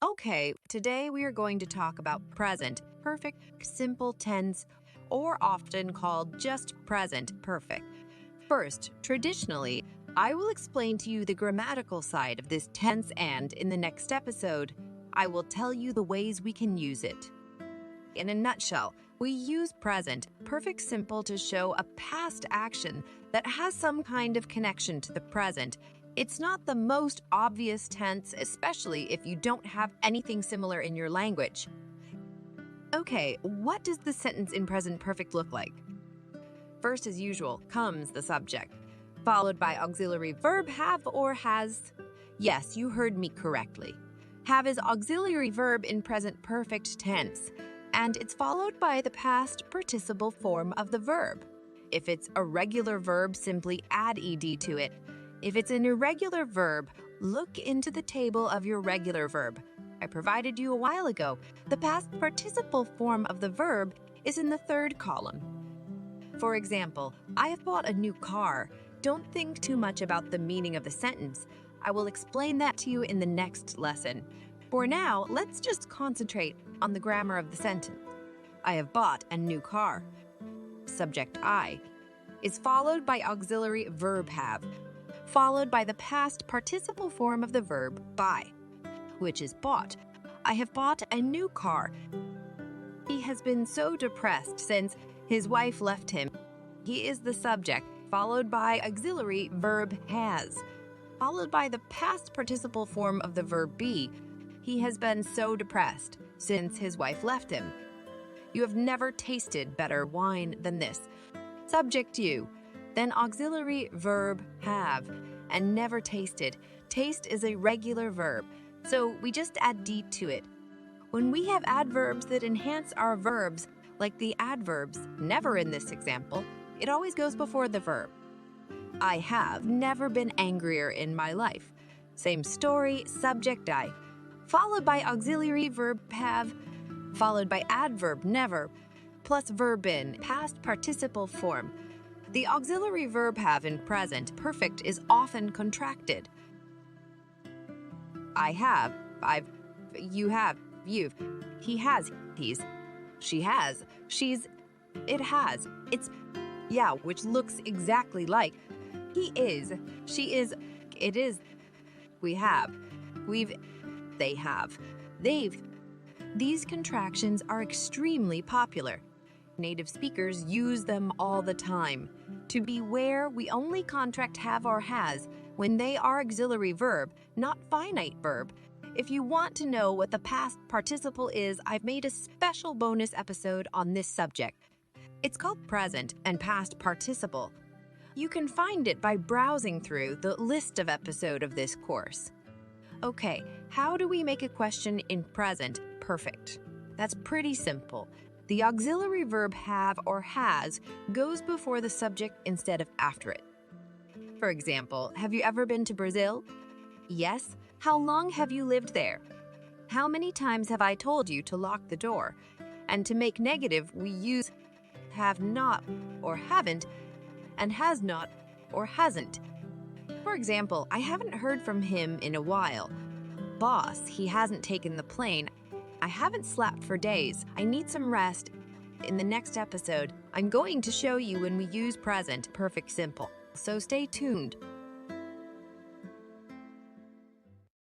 Okay, today we are going to talk about present perfect simple tense, or often called just present perfect. First, traditionally, I will explain to you the grammatical side of this tense, and in the next episode, I will tell you the ways we can use it. In a nutshell, we use present perfect simple to show a past action that has some kind of connection to the present. It's not the most obvious tense, especially if you don't have anything similar in your language. Okay, what does the sentence in present perfect look like? First, as usual, comes the subject, followed by auxiliary verb have or has. Yes, you heard me correctly. Have is auxiliary verb in present perfect tense, and it's followed by the past participle form of the verb. If it's a regular verb, simply add ed to it. If it's an irregular verb, look into the table of your regular verb. I provided you a while ago. The past participle form of the verb is in the third column. For example, I have bought a new car. Don't think too much about the meaning of the sentence. I will explain that to you in the next lesson. For now, let's just concentrate on the grammar of the sentence. I have bought a new car. Subject I is followed by auxiliary verb have, followed by the past participle form of the verb buy, which is bought. I have bought a new car. He has been so depressed since his wife left him. He is the subject, followed by auxiliary verb has, followed by the past participle form of the verb be. He has been so depressed since his wife left him. You have never tasted better wine than this. Subject you, then auxiliary verb have, and never tasted. Taste is a regular verb, so we just add d to it. When we have adverbs that enhance our verbs, like the adverbs never in this example, it always goes before the verb. I have never been angrier in my life. Same story, subject I, followed by auxiliary verb have, followed by adverb never, plus verb in past participle form. The auxiliary verb have in present perfect is often contracted. I have, I've, you have, you've, he has, he's, she has, she's, it has, it's, yeah, which looks exactly like he is, she is, it is, we have, we've, they have, they've. These contractions are extremely popular. Native speakers use them all the time. To beware, we only contract have or has when they are auxiliary verb, not finite verb. If you want to know what the past participle is, I've made a special bonus episode on this subject. It's called Present and Past Participle. You can find it by browsing through the list of episodes of this course. Okay, how do we make a question in present perfect? That's pretty simple. The auxiliary verb have or has goes before the subject instead of after it. For example, have you ever been to Brazil? Yes. How long have you lived there? How many times have I told you to lock the door? And to make negative, we use have not or haven't and has not or hasn't. For example, I haven't heard from him in a while. Boss, he hasn't taken the plane. I haven't slept for days. I need some rest. In the next episode, I'm going to show you when we use present perfect simple. So stay tuned.